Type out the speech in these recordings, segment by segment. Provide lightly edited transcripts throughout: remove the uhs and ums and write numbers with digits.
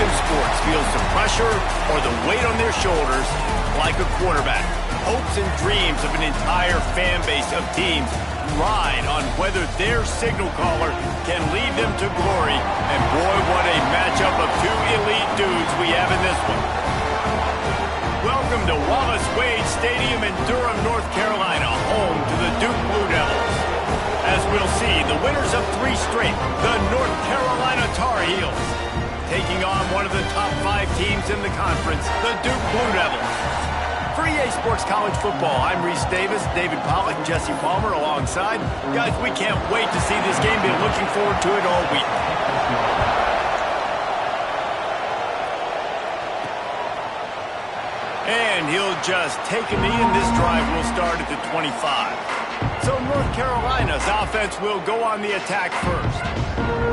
American sports feels the pressure or the weight on their shoulders like a quarterback. Hopes and dreams of an entire fan base of teams ride on whether their signal caller can lead them to glory. And boy, what a matchup of two elite dudes we have in this one. Welcome to Wallace Wade Stadium in Durham, North Carolina, home to the Duke Blue Devils. As we'll see, the winners of 3 straight, the North Carolina Tar Heels, taking on one of the top 5 teams in the conference, the Duke Blue Devils. For EA Sports College Football, I'm Reese Davis, David Pollack, Jesse Palmer alongside. Guys, we can't wait to see this game. Been looking forward to it all week. And he'll just take a knee, and this drive will start at the 25. So North Carolina's offense will go on the attack first.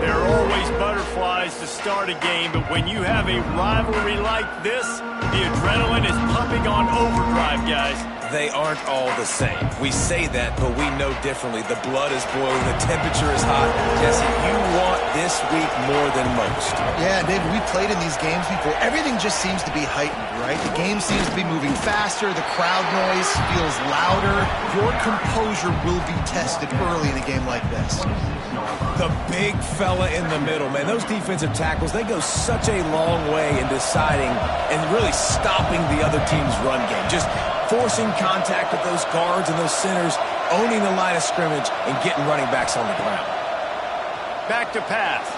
There are always butterflies to start a game, but when you have a rivalry like this, the adrenaline is pumping on overdrive, guys. They aren't all the same. We say that, but we know differently. The blood is boiling. The temperature is hot. Jesse, you want this week more than most. Yeah, David, we played in these games before. Everything just seems to be heightened, right? The game seems to be moving faster. The crowd noise feels louder. Your composure will be tested early in a game like this. The big fella in the middle, man. Those defensive tackles, they go such a long way in deciding and really stopping the other team's run game. Just forcing contact with those guards and those centers, owning the line of scrimmage, and getting running backs on the ground. Back to pass.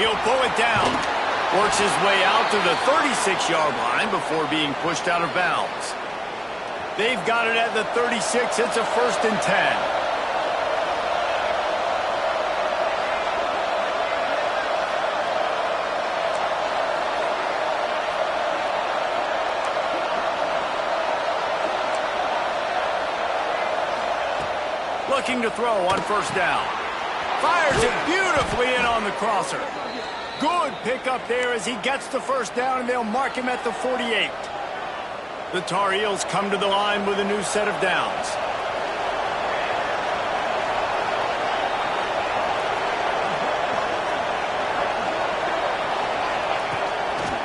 He'll pull it down. Works his way out to the 36-yard line before being pushed out of bounds. They've got it at the 36. It's a 1st and 10. Looking to throw on 1st down. Fires it beautifully in on the crosser. Good pickup there as he gets the 1st down, and they'll mark him at the 48. The Tar Heels come to the line with a new set of downs.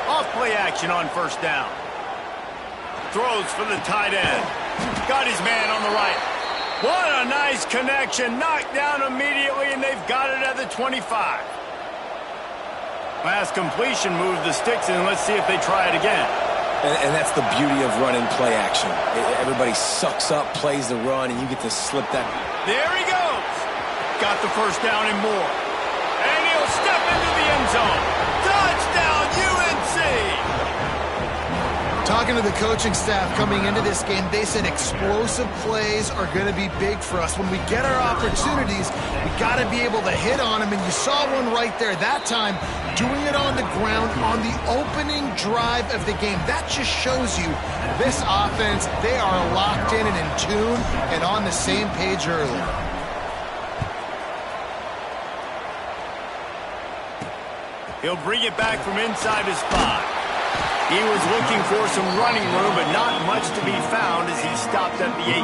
Off play action on 1st down. Throws for the tight end. Got his man on the right. What a nice connection. Knocked down immediately, and they've got it at the 25. Pass completion, move the sticks, and let's see if they try it again. And that's the beauty of running play action. Everybody sucks up, plays the run, and you get to slip that. There he goes. Got the 1st down and more. And he'll step into the end zone. Touchdown, UNC! Talking to the coaching staff coming into this game, they said explosive plays are going to be big for us. When we get our opportunities, we got to be able to hit on them, and you saw one right there. That time, doing it on the ground on the opening drive of the game. That just shows you this offense, they are locked in and in tune and on the same page early. He'll bring it back from inside his spot. He was looking for some running room, but not much to be found as he stopped at the 18.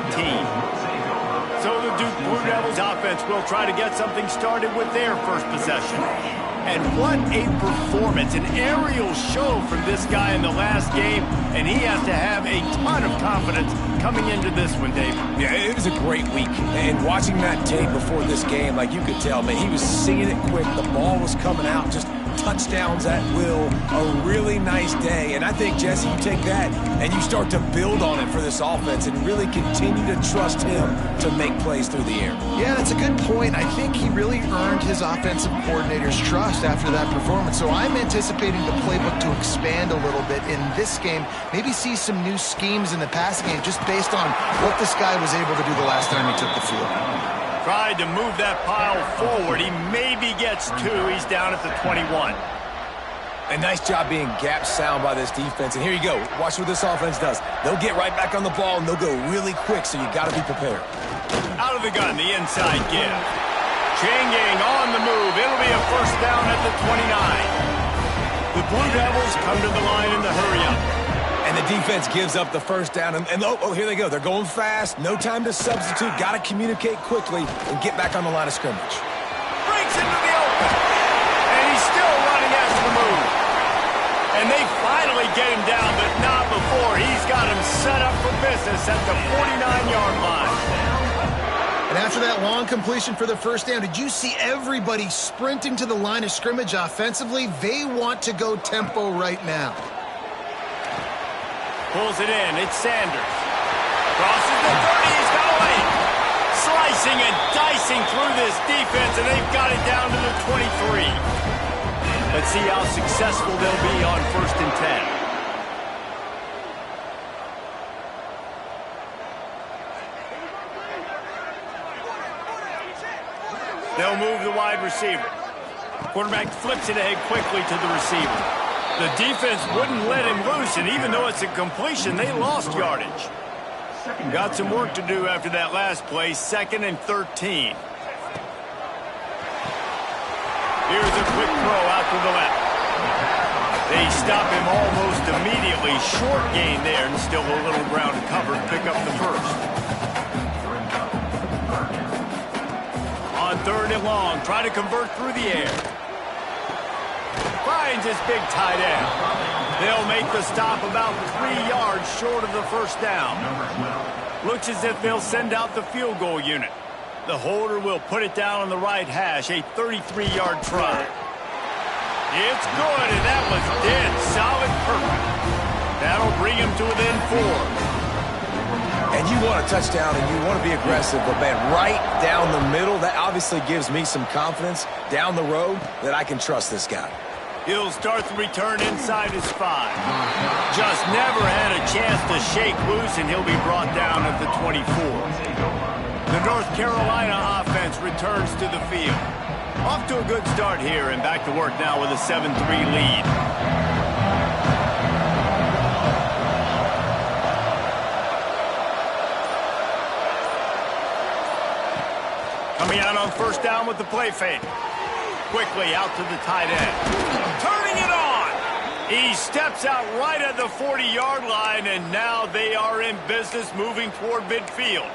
So the Duke Blue Devils offense will try to get something started with their first possession. And what a performance, an aerial show from this guy in the last game, and he has to have a ton of confidence coming into this one, Dave. Yeah, it was a great week, and watching that tape before this game, like you could tell, man, he was seeing it quick, the ball was coming out, just touchdowns at will, a really nice day. And I think, Jesse, you take that and you start to build on it for this offense and really continue to trust him to make plays through the air. Yeah, that's a good point. I think he really earned his offensive coordinator's trust after that performance. So I'm anticipating the playbook to expand a little bit in this game, maybe see some new schemes in the passing game just based on what this guy was able to do the last time he took the field. Tried to move that pile forward. He maybe gets 2. He's down at the 21. A nice job being gap sound by this defense. And here you go. Watch what this offense does. They'll get right back on the ball, and they'll go really quick, so you got to be prepared. Out of the gun, the inside give. Chain gang on the move. It'll be a 1st down at the 29. The Blue Devils come to the line in the hurry-up. And the defense gives up the 1st down. And oh, here they go. They're going fast. No time to substitute. Got to communicate quickly and get back on the line of scrimmage. Breaks into the open. And he's still running at business at the 49-yard line. And after that long completion for the first down, did you see everybody sprinting to the line of scrimmage offensively? They want to go tempo right now. Pulls it in. It's Sanders. Crosses the 30. He's got away. Slicing and dicing through this defense, and they've got it down to the 23. Let's see how successful they'll be on 1st and 10. They'll move the wide receiver. Quarterback flips it ahead quickly to the receiver. The defense wouldn't let him loose, and even though it's a completion, they lost yardage. Got some work to do after that last play, 2nd and 13. Here's a quick throw out to the left. They stop him almost immediately. Short gain there, and still a little ground to cover to pick up the first. On 3rd and long, try to convert through the air. Finds his big tight end. They'll make the stop about 3 yards short of the first down. Looks as if they'll send out the field goal unit. The holder will put it down on the right hash, a 33-yard try. It's good, and that was dead solid perfect. That'll bring him to within 4. And you want a touchdown and you want to be aggressive, but man, right down the middle, that obviously gives me some confidence down the road that I can trust this guy. He'll start the return inside his 5. Just never had a chance to shake loose, and he'll be brought down at the 24. The North Carolina offense returns to the field. Off to a good start here, and back to work now with a 7-3 lead. Coming out on 1st down with the play fake. Quickly out to the tight end. Turning it on. He steps out right at the 40-yard line, and now they are in business moving toward midfield.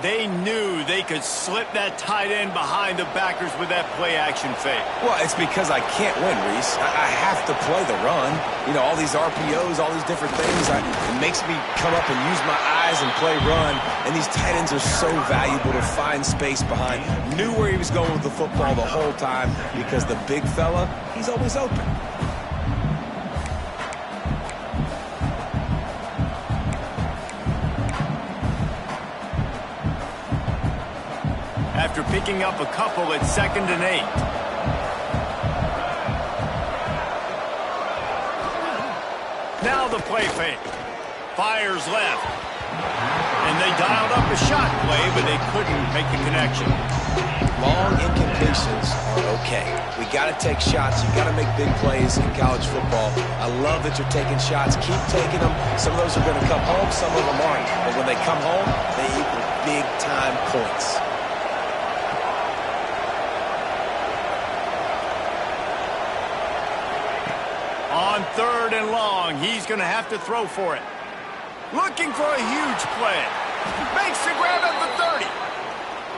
They knew they could slip that tight end behind the backers with that play-action fake. Well, it's because I can't win, Reese. I have to play the run. You know, all these RPOs, all these different things. It makes me come up and use my eyes and play run. And these tight ends are so valuable to find space behind. Knew where he was going with the football the whole time because the big fella, he's always open. After picking up a couple at 2nd and 8. Now the play fake. Fires left. And they dialed up a shot play, but they couldn't make the connection. Long incompletions are okay. We got to take shots. You got to make big plays in college football. I love that you're taking shots. Keep taking them. Some of those are going to come home. Some of them aren't. But when they come home, they equal big-time points. On 3rd and long, he's going to have to throw for it. Looking for a huge play. Makes the grab at the 30.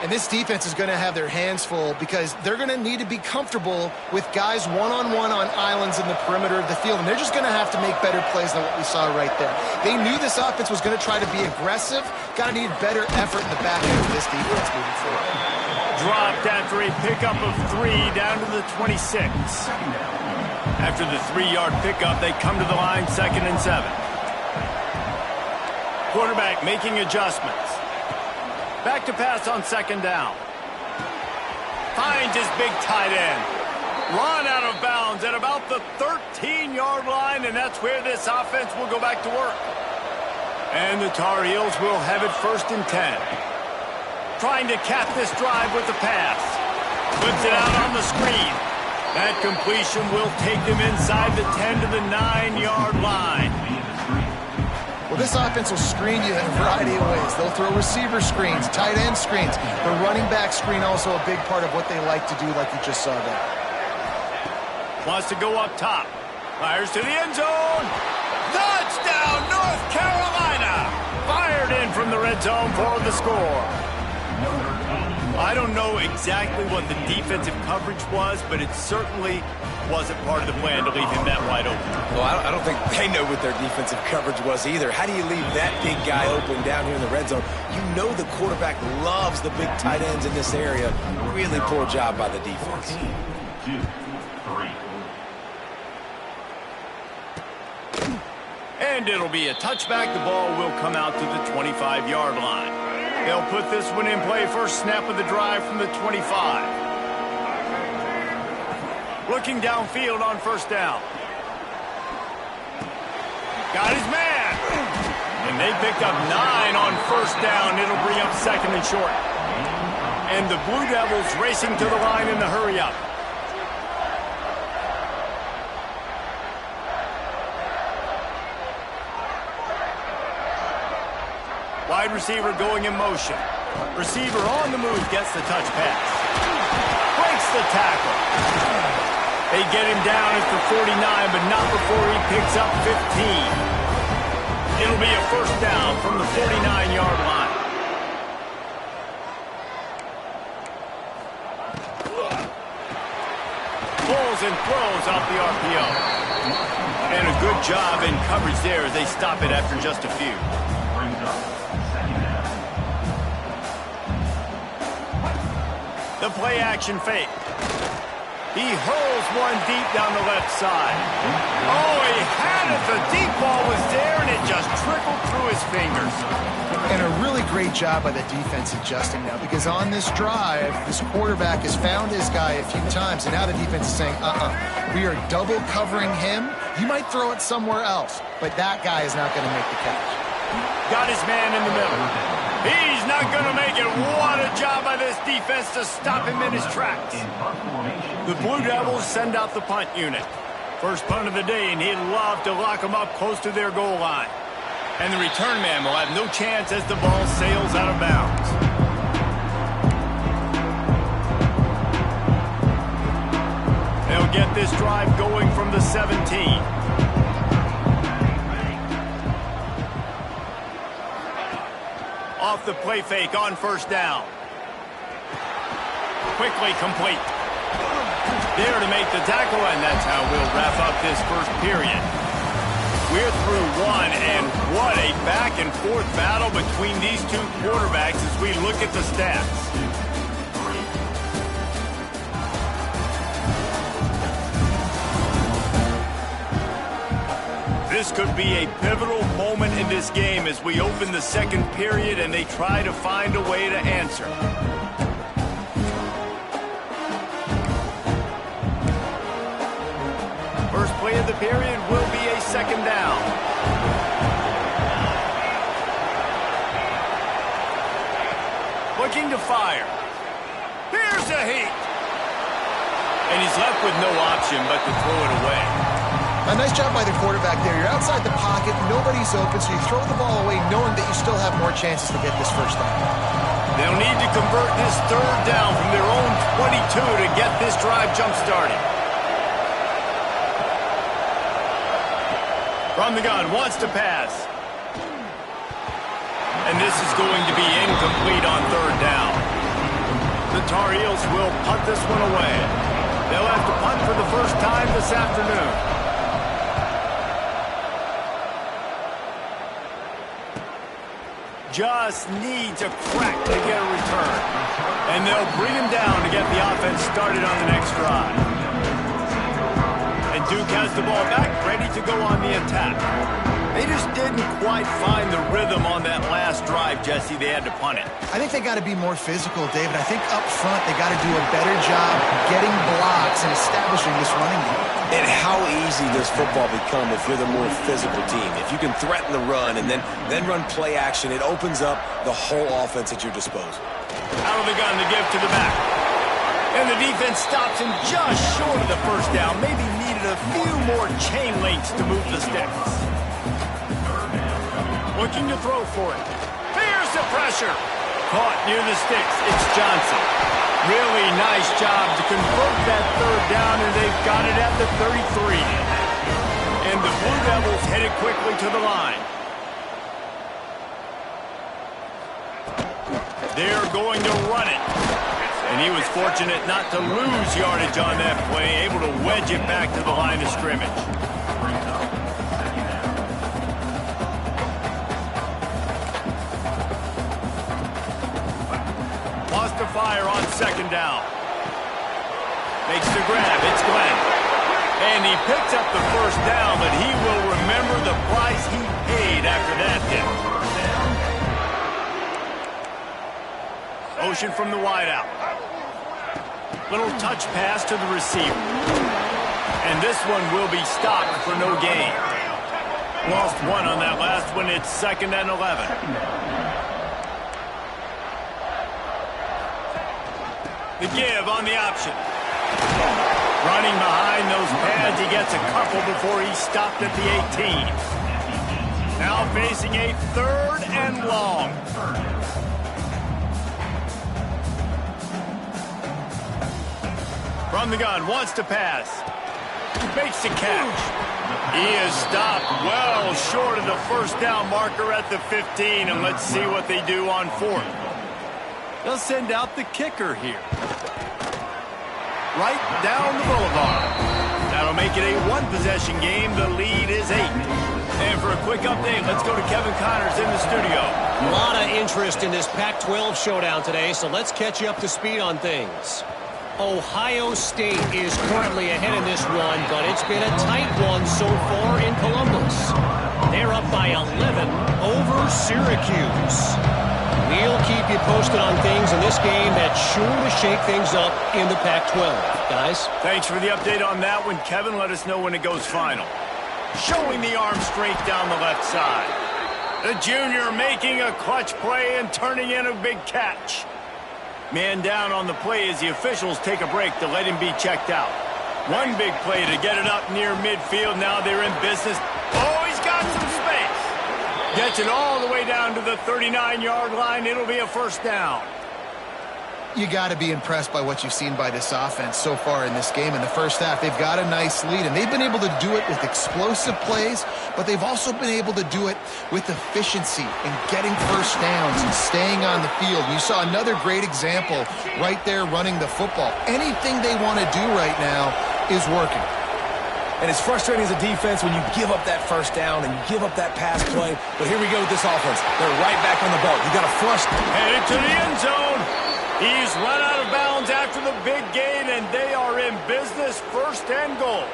And this defense is going to have their hands full because they're going to need to be comfortable with guys one-on-one on islands in the perimeter of the field. And they're just going to have to make better plays than what we saw right there. They knew this offense was going to try to be aggressive. Got to need better effort in the back end of this defense moving forward. Dropped after a pickup of 3 down to the 26. After the 3-yard pickup, they come to the line 2nd and 7. Quarterback making adjustments. Back to pass on 2nd down. Finds his big tight end. Run out of bounds at about the 13-yard line, and that's where this offense will go back to work. And the Tar Heels will have it 1st and 10. Trying to cap this drive with the pass. Flips it out on the screen. That completion will take them inside the 10 to the 9-yard line. Well, this offense will screen you in a variety of ways. They'll throw receiver screens, tight end screens. The running back screen also a big part of what they like to do, like you just saw there. Wants to go up top. Fires to the end zone. Touchdown, North Carolina! Fired in from the red zone for the score. I don't know exactly what the defensive coverage was, but it certainly wasn't part of the plan to leave him that wide open. Well, I don't think they know what their defensive coverage was either. How do you leave that big guy open down here in the red zone? You know the quarterback loves the big tight ends in this area. Really poor job by the defense. 2, 3. And it'll be a touchback. The ball will come out to the 25-yard line. They'll put this one in play first snap of the drive from the 25. Looking downfield on first down. Got his man. And they picked up 9 on first down. It'll bring up second and short. And the Blue Devils racing to the line in the hurry-up. Wide receiver going in motion. Receiver on the move, gets the touch pass. Breaks the tackle. They get him down at the 49, but not before he picks up 15. It'll be a first down from the 49-yard line. Pulls and throws off the RPO. And a good job in coverage there as they stop it after just a few. The play action fake. He hurls one deep down the left side. Oh, he had it. The deep ball was there, and it just trickled through his fingers. And a really great job by the defense adjusting now, because on this drive, this quarterback has found his guy a few times, and now the defense is saying, we are double covering him. You might throw it somewhere else, but that guy is not going to make the catch. Got his man in the middle. He's not going to make it. What a job by this defense to stop him in his tracks. The Blue Devils send out the punt unit. First punt of the day, and he'd love to lock them up close to their goal line. And the return man will have no chance as the ball sails out of bounds. They'll get this drive going from the 17. Off the play fake on first down. Quickly complete. There to make the tackle, and that's how we'll wrap up this first period. We're through one, and what a back-and-forth battle between these two quarterbacks as we look at the stats. This could be a pivotal moment in this game as we open the second period and they try to find a way to answer. First play of the period will be a second down. Looking to fire. Here's a heat. And he's left with no option but to throw it away. A nice job by the quarterback there. You're outside the pocket, nobody's open, so you throw the ball away knowing that you still have more chances to get this first down. They'll need to convert this third down from their own 22 to get this drive jump-started. From the gun, wants to pass. And this is going to be incomplete on third down. The Tar Heels will punt this one away. They'll have to punt for the first time this afternoon. Just needs a crack to get a return. And they'll bring him down to get the offense started on the next drive. And Duke has the ball back, ready to go on the attack. They just didn't quite find the rhythm on that last drive, Jesse. They had to punt it. I think they got to be more physical, David. I think up front they got to do a better job getting blocks and establishing this running game. And how easy does football become if you're the more physical team? If you can threaten the run and then run play action, it opens up the whole offense at your disposal. Out of the gun to give to the back. And the defense stops him just short of the first down. Maybe needed a few more chain links to move the sticks. Looking to throw for it. Here's the pressure. Caught near the sticks. It's Johnson. Really nice job to convert that third down, and they've got it at the 33. And the Blue Devils headed quickly to the line. They're going to run it. And he was fortunate not to lose yardage on that play, able to wedge it back to the line of scrimmage. Lost the fire on second down. Makes the grab. It's Glenn. And he picks up the first down, but he will remember the price he paid after that hit. Motion from the wideout. Little touch pass to the receiver. And this one will be stopped for no gain. Lost one on that last one. It's 2nd and 11. The give on the option. Running behind those pads, he gets a couple before he's stopped at the 18. Now facing a 3rd and long. From the gun, wants to pass. Makes the catch. He is stopped well short of the first down marker at the 15, and let's see what they do on 4th. They'll send out the kicker here. Right down the boulevard. That'll make it a one-possession game. The lead is 8. And for a quick update, let's go to Kevin Connors in the studio. A lot of interest in this Pac-12 showdown today, so let's catch you up to speed on things. Ohio State is currently ahead in this one, but it's been a tight one so far in Columbus. They're up by 11 over Syracuse. We'll keep you posted on things in this game that's sure to shake things up in the Pac-12. Guys? Thanks for the update on that one, Kevin. Let us know when it goes final. Showing the arm strength down the left side. The junior making a clutch play and turning in a big catch. Man down on the play as the officials take a break to let him be checked out. One big play to get it up near midfield. Now they're in business. Oh, he's got some space. Gets it all the way down to the 39-yard line. It'll be a first down. You got to be impressed by what you've seen by this offense so far in this game. In the first half, they've got a nice lead, and they've been able to do it with explosive plays, but they've also been able to do it with efficiency and getting first downs and staying on the field. You saw another great example right there running the football. Anything they want to do right now is working. And it's frustrating as a defense when you give up that first down and you give up that pass play. But here we go with this offense. They're right back on the boat. You got to flush. Headed to the end zone. He's run out of bounds after the big gain, and they are in business. 1st and goal.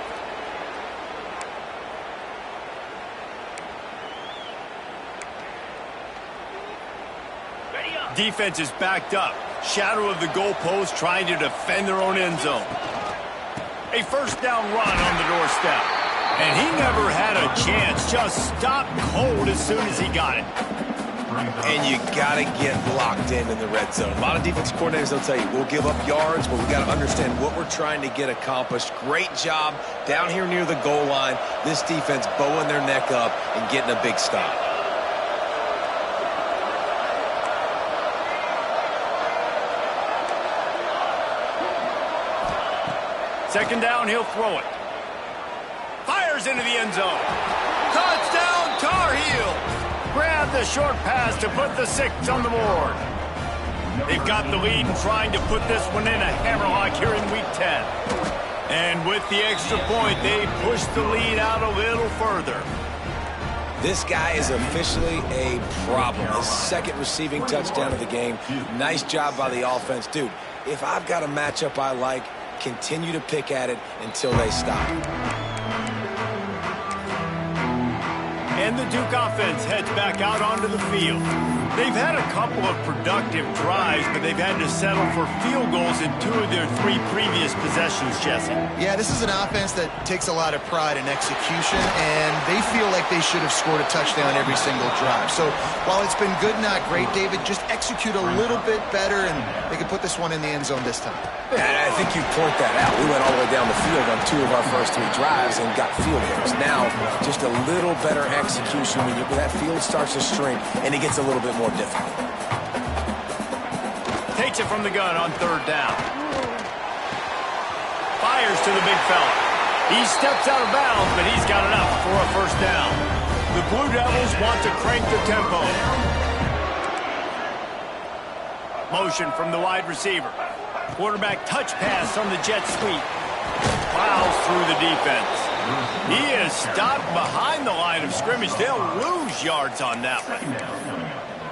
Defense is backed up. Shadow of the goalpost trying to defend their own end zone. A first down run on the doorstep. And he never had a chance. Just stopped cold as soon as he got it. And you got to get locked in the red zone. A lot of defense coordinators will tell you, we'll give up yards, but we got to understand what we're trying to get accomplished. Great job down here near the goal line. This defense bowing their neck up and getting a big stop. Second down, he'll throw it. Fires into the end zone. Touchdown, Tar Heel. Grab the short pass to put the 6 on the board. They've got the lead and trying to put this one in a hammerlock here in Week 10. And with the extra point, they push the lead out a little further. This guy is officially a problem. His 2nd receiving touchdown of the game. Nice job by the offense. Dude, if I've got a matchup I like, continue to pick at it until they stop. And the Duke offense heads back out onto the field. They've had a couple of productive drives, but they've had to settle for field goals in 2 of their 3 previous possessions, Jesse. Yeah, this is an offense that takes a lot of pride in execution, and they feel like they should have scored a touchdown every single drive. So while it's been good, not great, David, just execute a little bit better, and they can put this one in the end zone this time. Yeah, I think you point that out. We went all the way down the field on 2 of our first 3 drives and got field goals. Now, just a little better execution when that field starts to shrink and it gets a little bit more difficult. Takes it from the gun on 3rd down. Fires to the big fella. He steps out of bounds, but he's got enough for a first down. The Blue Devils want to crank the tempo. Motion from the wide receiver. Quarterback touch pass on the jet sweep. Plows through the defense. He is stopped behind the line of scrimmage. They'll lose yards on that one.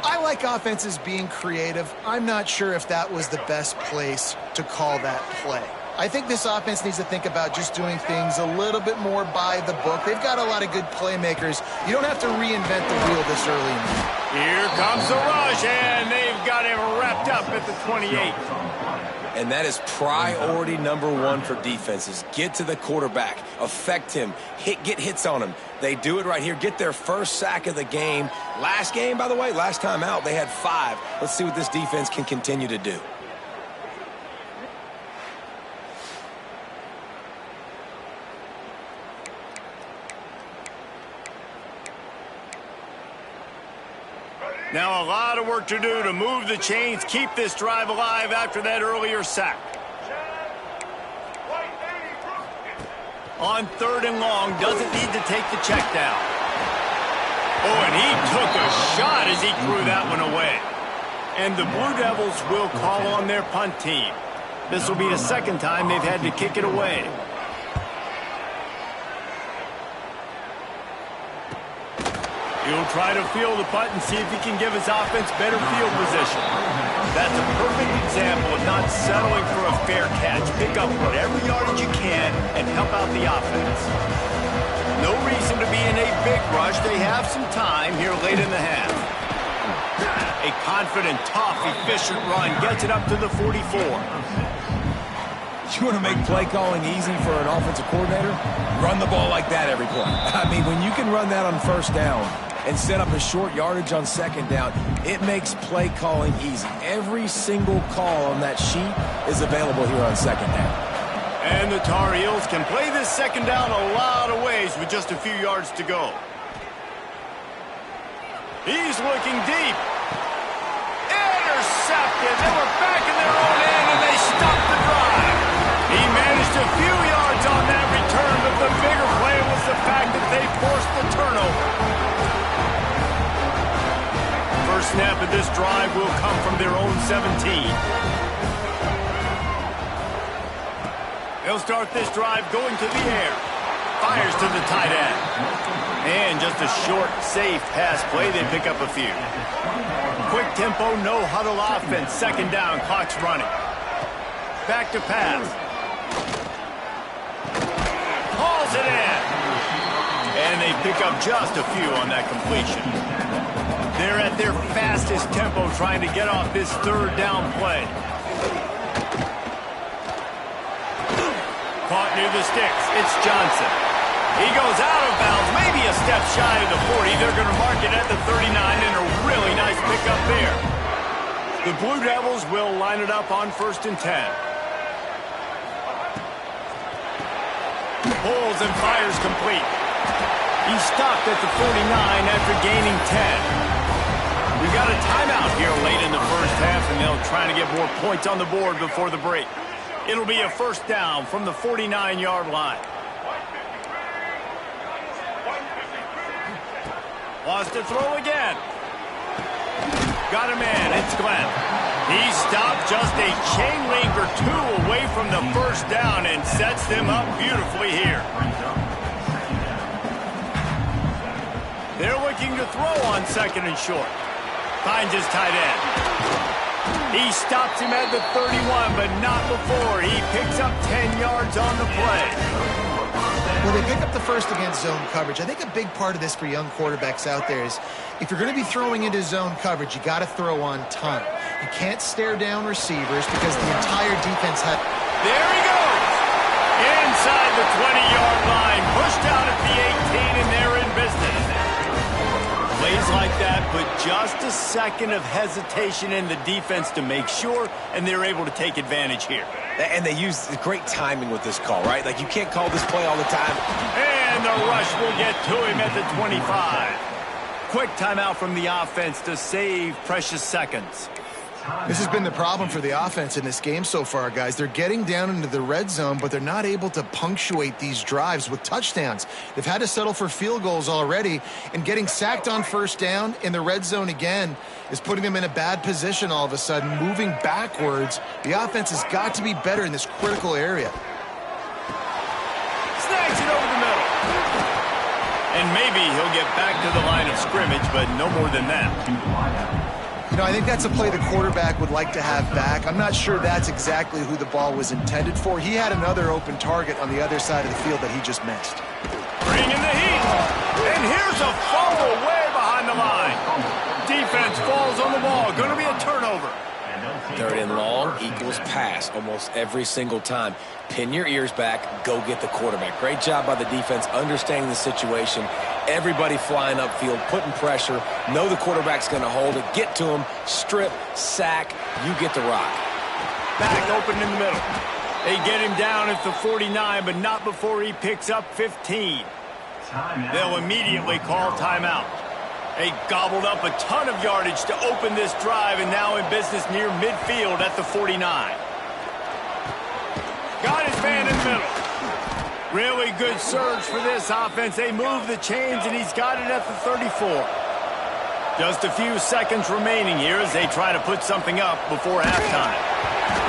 I like offenses being creative. I'm not sure if that was the best place to call that play. I think this offense needs to think about just doing things a little bit more by the book. They've got a lot of good playmakers. You don't have to reinvent the wheel this early in the game. Here comes the rush, and they've got him wrapped up at the 28. And that is priority number one for defenses. Get to the quarterback, affect him, get hits on him. They do it right here, get their first sack of the game. Last game, by the way, last time out, they had 5. Let's see what this defense can continue to do. Now a lot of work to do to move the chains, keep this drive alive after that earlier sack. On 3rd and long, doesn't need to take the check down. Oh, and he took a shot as he threw that one away. And the Blue Devils will call on their punt team. This will be the second time they've had to kick it away. He'll try to field the punt and see if he can give his offense better field position. That's a perfect example of not settling for a fair catch. Pick up whatever yardage you can and help out the offense. No reason to be in a big rush. They have some time here late in the half. A confident, tough, efficient run gets it up to the 44. You want to make play calling easy for an offensive coordinator? Run the ball like that every play. I mean, when you can run that on 1st down and set up a short yardage on 2nd down, it makes play calling easy. Every single call on that sheet is available here on 2nd down. And the Tar Heels can play this 2nd down a lot of ways with just a few yards to go. He's looking deep. Intercepted. They were back in their own end, and they stopped the drive. He managed a few yards on that return, but the bigger play was the fact that they forced the turnover. First snap of this drive will come from their own 17. They'll start this drive going to the air. Fires to the tight end. And just a short, safe pass play. They pick up a few. Quick tempo, no huddle offense. 2nd down, clock's running. Back to pass. Hauls it in. And they pick up just a few on that completion. They're at their fastest tempo trying to get off this 3rd down play. Caught near the sticks. It's Johnson. He goes out of bounds, maybe a step shy of the 40. They're going to mark it at the 39, and a really nice pickup there. The Blue Devils will line it up on 1st and 10. Pulls and fires complete. He stopped at the 49 after gaining 10. We got a timeout here late in the first half, and they'll try to get more points on the board before the break. It'll be a 1st down from the 49-yard line. Wants to throw again. Got him in. It's Glenn. He stopped just a chain link or 2 away from the 1st down and sets them up beautifully here. They're looking to throw on 2nd and short. Finds his tight end. He stops him at the 31, but not before. He picks up 10 yards on the play. Well, they pick up the first against zone coverage. I think a big part of this for young quarterbacks out there is if you're going to be throwing into zone coverage, you got to throw on time. You can't stare down receivers because the entire defense had... There he goes! Inside the 20-yard line, pushed out at the 18, and they're in business. Plays like that, but just a second of hesitation in the defense to make sure, and they're able to take advantage here. And they use great timing with this call, right? Like, you can't call this play all the time. And the rush will get to him at the 25. Quick timeout from the offense to save precious seconds. This has been the problem for the offense in this game so far, guys. They're getting down into the red zone, but they're not able to punctuate these drives with touchdowns. They've had to settle for field goals already, and getting sacked on first down in the red zone again is putting them in a bad position all of a sudden, moving backwards. The offense has got to be better in this critical area. Snags it over the middle. And maybe he'll get back to the line of scrimmage, but no more than that. You know, I think that's a play the quarterback would like to have back. I'm not sure that's exactly who the ball was intended for. He had another open target on the other side of the field that he just missed. Bringing the heat. And here's a fumble way behind the line. Defense falls on the ball. Going to be a turnover. Third and long equals pass almost every single time. Pin your ears back, go get the quarterback. Great job by the defense understanding the situation. Everybody flying upfield, putting pressure. Know the quarterback's going to hold it. Get to him, strip, sack. You get the rock. Back open in the middle. They get him down at the 49, but not before he picks up 15. They'll immediately call timeout. They gobbled up a ton of yardage to open this drive, and now in business near midfield at the 49. Got his man in the middle. Really good surge for this offense. They move the chains, and he's got it at the 34. Just a few seconds remaining here as they try to put something up before halftime.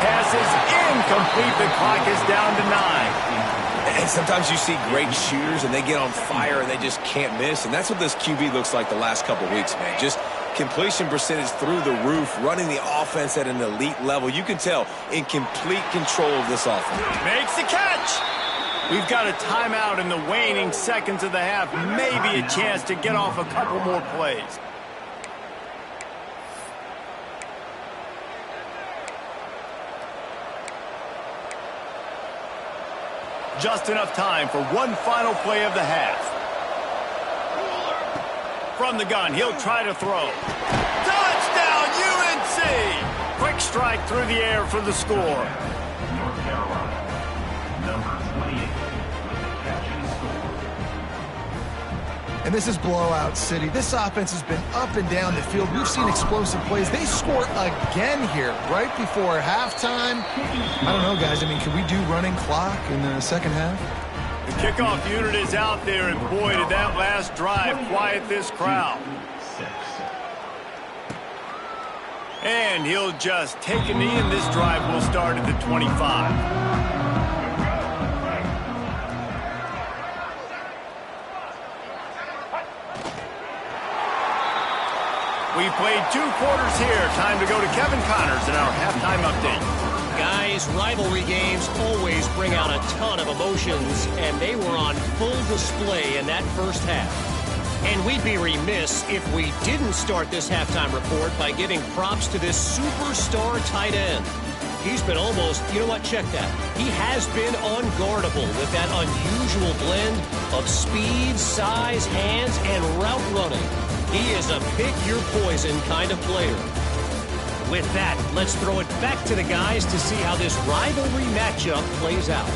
Pass is incomplete. The clock is down to 9. And sometimes you see great shooters and they get on fire and they just can't miss. And that's what this QB looks like the last couple weeks, man. Just completion percentage through the roof, running the offense at an elite level. You can tell in complete control of this offense. Makes the catch. We've got a timeout in the waning seconds of the half. Maybe a chance to get off a couple more plays. Just enough time for one final play of the half. From the gun, he'll try to throw. Touchdown, UNC! Quick strike through the air for the score. North Carolina, number 28, with the catch and score. And this is blowout city. This offense has been up and down the field. We've seen explosive plays. They score again here right before halftime. I don't know, guys. I mean, can we do running clock in the second half? The kickoff unit is out there, and boy, did that last drive quiet this crowd. And he'll just take a knee, and this drive will start at the 25. We've played 2 quarters here. Time to go to Kevin Connors in our halftime update. Guys, rivalry games always bring out a ton of emotions, and they were on full display in that first half. And we'd be remiss if we didn't start this halftime report by giving props to this superstar tight end. He's been almost, you know what, check that. He has been unguardable with that unusual blend of speed, size, hands, and route running. He is a pick-your-poison kind of player. With that, let's throw it back to the guys to see how this rivalry matchup plays out.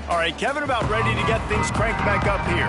All right, Kevin, about ready to get things cranked back up here.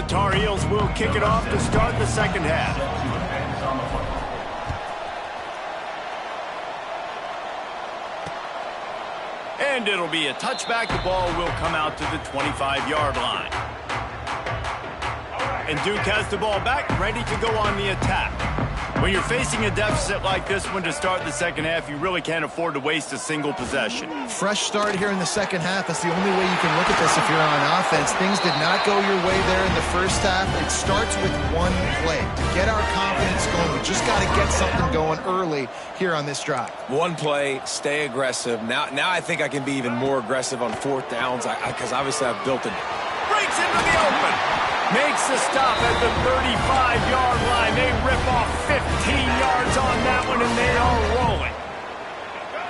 Tar Heels will kick it off to start the second half. And it'll be a touchback. The ball will come out to the 25-yard line. And Duke has the ball back, ready to go on the attack. When you're facing a deficit like this one to start the second half, you really can't afford to waste a single possession. Fresh start here in the second half. That's the only way you can look at this if you're on offense. Things did not go your way there in the first half. It starts with one play. To get our confidence going, we just got to get something going early here on this drive. One play, stay aggressive. Now I think I can be even more aggressive on fourth downs because obviously I've built it. Breaks into the open. Makes the stop at the 35-yard line. They rip off 15 yards on that one, and they are rolling.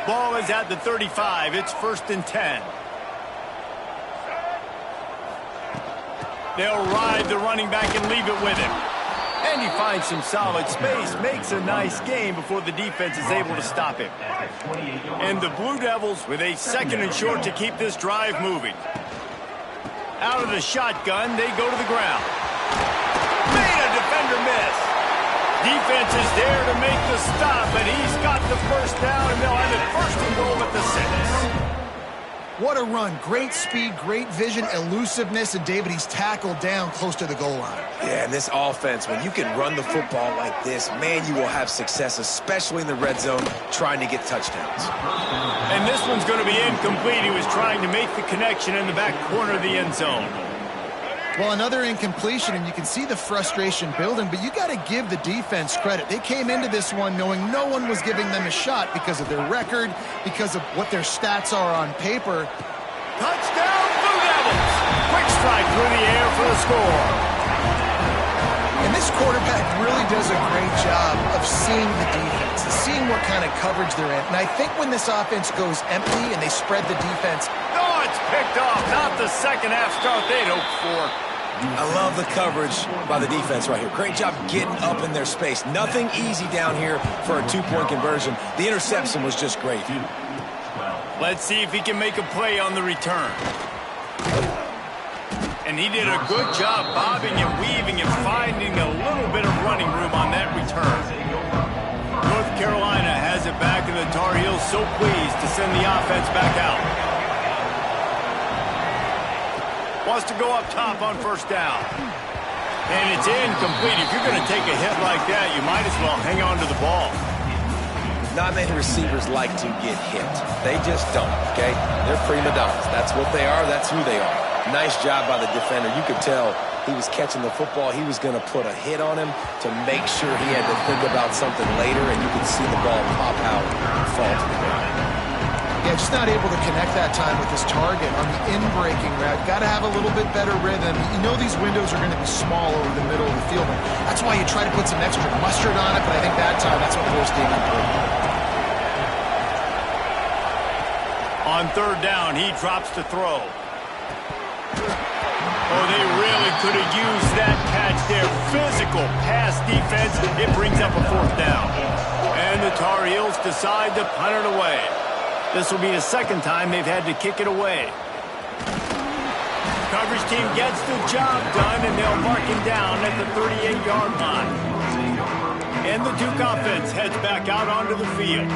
Ball is at the 35. It's 1st and 10. They'll ride the running back and leave it with him. And he finds some solid space, makes a nice gain before the defense is able to stop him. And the Blue Devils with a 2nd and short to keep this drive moving. Out of the shotgun, they go to the ground. Made a defender miss. Defense is there to make the stop, and he's got the first down, and they'll have it 1st and goal at the 6. What a run. Great speed, great vision, elusiveness, and David, he's tackled down close to the goal line. Yeah, and this offense, when you can run the football like this, man, you will have success, especially in the red zone, trying to get touchdowns. And this one's going to be incomplete. He was trying to make the connection in the back corner of the end zone. Well, another incompletion, and you can see the frustration building, but you got to give the defense credit. They came into this one knowing no one was giving them a shot because of their record, because of what their stats are on paper. Touchdown, Blue Devils! Quick strike through the air for the score. And this quarterback really does a great job of seeing the defense, seeing what kind of coverage they're in. And I think when this offense goes empty and they spread the defense, It's picked off. Not the second half start they'd hoped for. I love the coverage by the defense right here. Great job getting up in their space. Nothing easy down here for a 2-point conversion. The interception was just great. Let's see if he can make a play on the return. And he did a good job bobbing and weaving and finding a little bit of running room on that return. North Carolina has it back, and the Tar Heels so pleased to send the offense back out. Wants to go up top on 1st down. And it's incomplete. If you're going to take a hit like that, you might as well hang on to the ball. Not many receivers like to get hit. They just don't, okay? They're prima donnas. That's what they are. That's who they are. Nice job by the defender. You could tell he was catching the football. He was going to put a hit on him to make sure he had to think about something later, and you could see the ball pop out and fall to the ground. yeah, just not able to connect that time with his target on the in-breaking route. Got to have a little bit better rhythm. You know these windows are going to be small over the middle of the field. That's why you try to put some extra mustard on it, but I think that time that's what forced David through. On 3rd down, he drops to throw. Oh, they really could have used that catch there. Physical pass defense. It brings up a 4th down. And the Tar Heels decide to punt it away. This will be the 2nd time they've had to kick it away. Coverage team gets the job done, and they'll mark him down at the 38-yard line. And the Duke offense heads back out onto the field.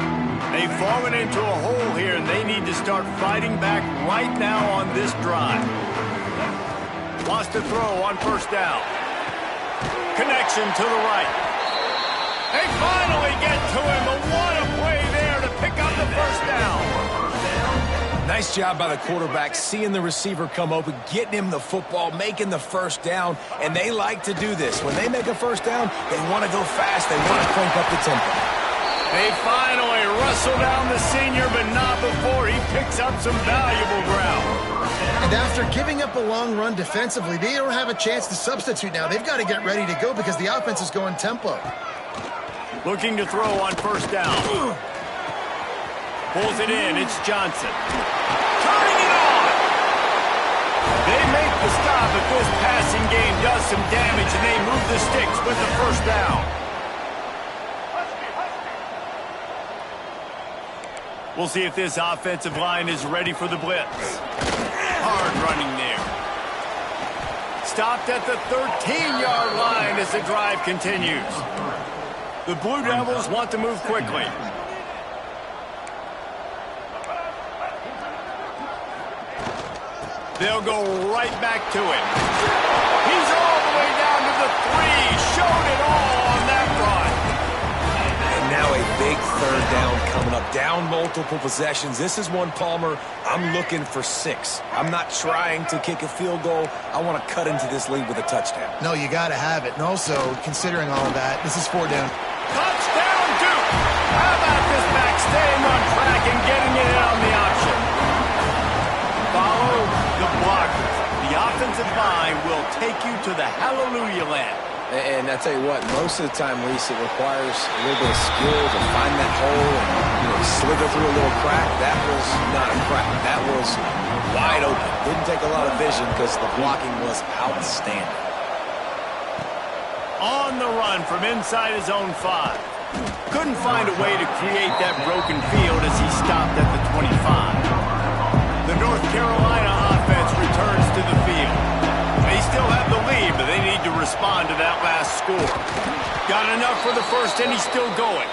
They've fallen into a hole here, and they need to start fighting back right now on this drive. Wants to throw on 1st down. Connection to the right. They finally get to him, but what a play there to pick up the 1st down. Nice job by the quarterback, seeing the receiver come open, getting him the football, making the 1st down, and they like to do this. When they make a 1st down, they want to go fast. They want to crank up the tempo. They finally wrestle down the senior, but not before he picks up some valuable ground. And after giving up a long run defensively, they don't have a chance to substitute now. They've got to get ready to go because the offense is going tempo. Looking to throw on 1st down. Pulls it in. It's Johnson. Turning it on. They make the stop, but this passing game does some damage, and they move the sticks with the 1st down. We'll see if this offensive line is ready for the blitz. Hard running there. Stopped at the 13-yard line as the drive continues. The Blue Devils want to move quickly. They'll go right back to it. He's all the way down to the 3. Showed it all on that run. down multiple possessions. This is one, Palmer, I'm looking for 6. I'm not trying to kick a field goal. I want to cut into this lead with a touchdown. No, you got to have it. And also, considering all of that, this is 4 down. Touchdown, Duke! How about this back staying on track and getting it in on the option? Follow the blockers. The offensive line will take you to the hallelujah land. And I tell you what, most of the time, Reese, it requires a little bit of skill to find that hole and slither through a little crack. That was not a crack. That was wide open. Didn't take a lot of vision because the blocking was outstanding. On the run from inside his own 5. Couldn't find a way to create that broken field as he stopped at the 25. The North Carolina offense returns to the field. They still have the lead, but they need to respond to that last score. Got enough for the first, and he's still going.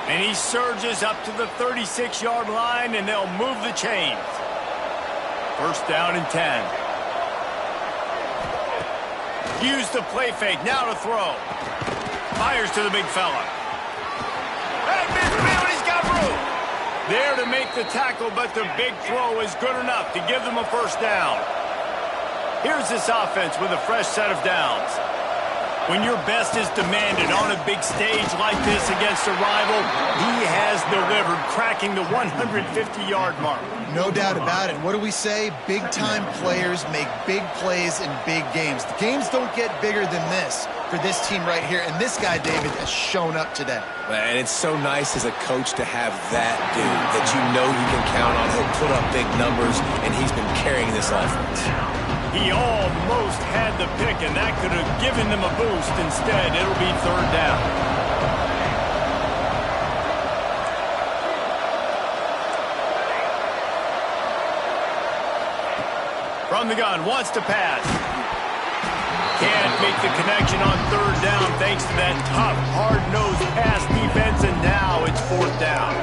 And he surges up to the 36-yard line, and they'll move the chains. First down and 10. Use the play fake, now to throw. Fires to the big fella. Hey, midfield, he's got room. There to make the tackle, but the big throw is good enough to give them a first down. Here's this offense with a fresh set of downs. When your best is demanded on a big stage like this against a rival, he has delivered, cracking the 150-yard mark. No doubt about it. What do we say? Big-time players make big plays in big games. The games don't get bigger than this for this team right here, and this guy, David, has shown up today. And it's so nice as a coach to have that dude that you know you can count on. He'll put up big numbers, and he's been carrying this offense. He almost had the pick, and that could have given them a boost. Instead, it'll be third down. From the gun, wants to pass. Can't make the connection on third down thanks to that tough, hard-nosed pass defense, and now it's fourth down.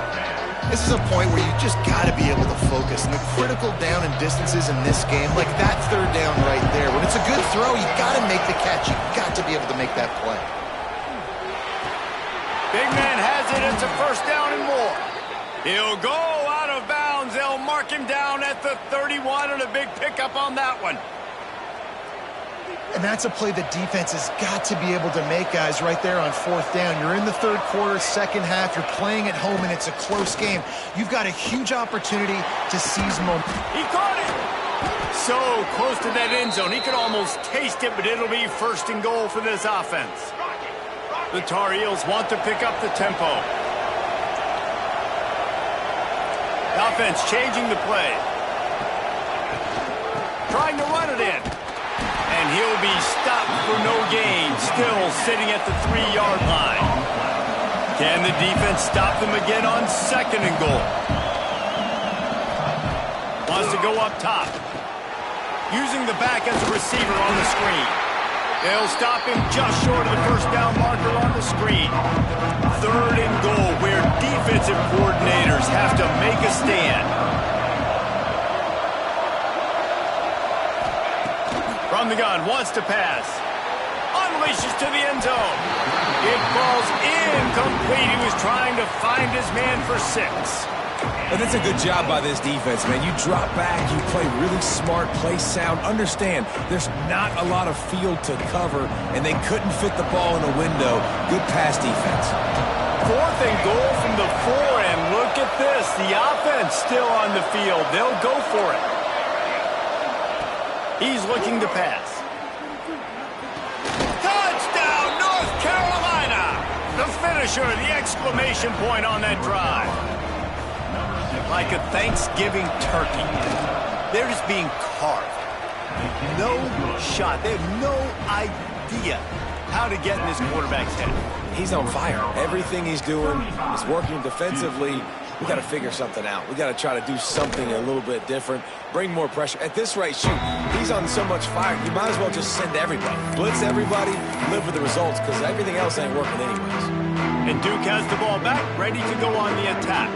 This is a point where you just got to be able to focus. And the critical down and distances in this game, like that third down right there, when it's a good throw, you got to make the catch. You got to be able to make that play. Big man has it. It's a first down and more. He'll go out of bounds. They'll mark him down at the 31, and a big pickup on that one. And that's a play the defense has got to be able to make, guys, right there on fourth down. You're in the third quarter, second half. You're playing at home, and it's a close game. You've got a huge opportunity to seize momentum. He caught it! So close to that end zone. He could almost taste it, but it'll be first and goal for this offense. The Tar Heels want to pick up the tempo. The offense changing the play. Trying to run it in. And he'll be stopped for no gain, still sitting at the 3-yard line. Can the defense stop them again on second and goal? Wants to go up top. Using the back as a receiver on the screen. They'll stop him just short of the first down marker on the screen. Third and goal, where defensive coordinators have to make a stand. From the gun, wants to pass. Unleashes to the end zone. It falls incomplete. He was trying to find his man for 6. And that's a good job by this defense, man. You drop back, you play really smart, play sound. Understand, there's not a lot of field to cover, and they couldn't fit the ball in a window. Good pass defense. Fourth and goal from the 4, and look at this. The offense still on the field. They'll go for it. He's looking to pass. Touchdown, North Carolina! The finisher, the exclamation point on that drive. Like a Thanksgiving turkey. They're just being carved. No shot. They have no idea how to get in this quarterback's head. He's on fire. Everything he's doing is working defensively. We got to figure something out. We got to try to do something a little bit different, bring more pressure. At this rate, shoot, he's on so much fire, you might as well just send everybody. Blitz everybody, live with the results, because everything else ain't working anyways. And Duke has the ball back, ready to go on the attack.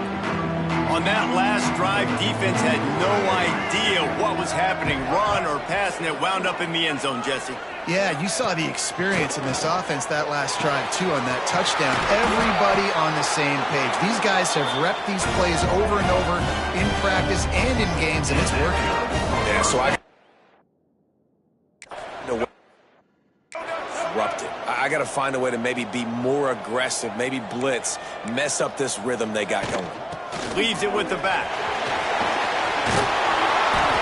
On that last drive, defense had no idea what was happening. Run or pass, and it wound up in the end zone, Jesse. Yeah, you saw the experience in this offense that last drive, too, on that touchdown. Everybody on the same page. These guys have repped these plays over and over in practice and in games, and it's working. Yeah, so disrupted. I got to find a way to maybe be more aggressive, maybe blitz, mess up this rhythm they got going. Leaves it with the back.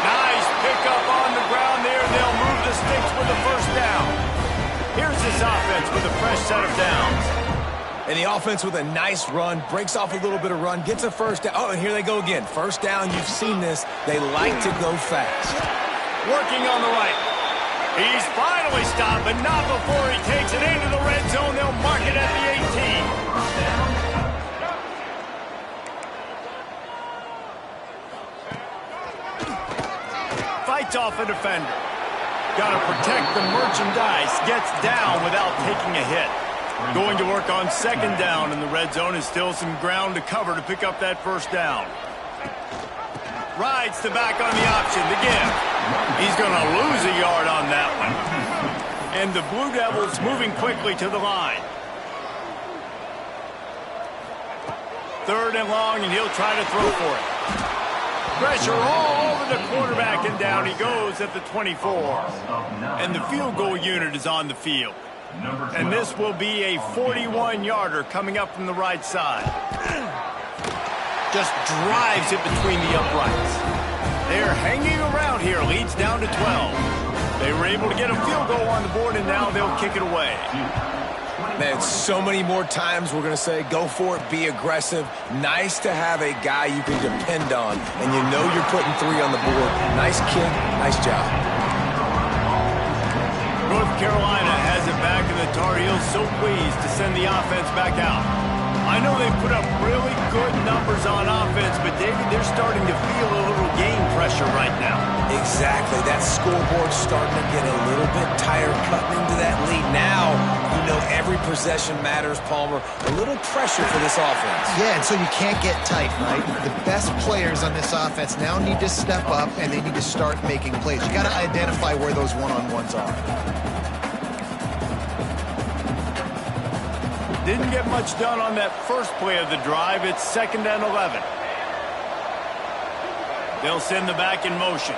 Nice pickup on the ground there. They'll move the sticks with the first down. Here's this offense with a fresh set of downs. And the offense with a nice run, breaks off a little bit of run, gets a first down. Oh, and here they go again. First down, you've seen this. They like to go fast. Working on the right. He's finally stopped, but not before he takes it into the red zone. They'll mark it at the 18. Fights off a defender. Got to protect the merchandise. Gets down without taking a hit. Going to work on second down in the red zone. Is still some ground to cover to pick up that first down. Rides the back on the option. The give. He's going to lose a yard on that one. And the Blue Devils moving quickly to the line. Third and long, and he'll try to throw for it. Pressure all over the quarterback, and down he goes at the 24. And the field goal unit is on the field. And this will be a 41-yarder coming up from the right side. Just drives it between the uprights. They're hanging around here. Leads down to 12. They were able to get a field goal on the board, and now they'll kick it away. Man, so many more times we're going to say, go for it, be aggressive. Nice to have a guy you can depend on, and you know you're putting 3 on the board. Nice kick, nice job. North Carolina has it back, and the Tar Heels so pleased to send the offense back out. I know they put up really good numbers on offense, but David, they're starting to feel a little game pressure right now. Exactly. That scoreboard's starting to get a little bit tired cutting into that lead. Now, you know every possession matters, Palmer. A little pressure for this offense. Yeah, and so you can't get tight, right? The best players on this offense now need to step up, and they need to start making plays. You got to identify where those one-on-ones are. Didn't get much done on that first play of the drive. It's 2nd and 11. They'll send the back in motion.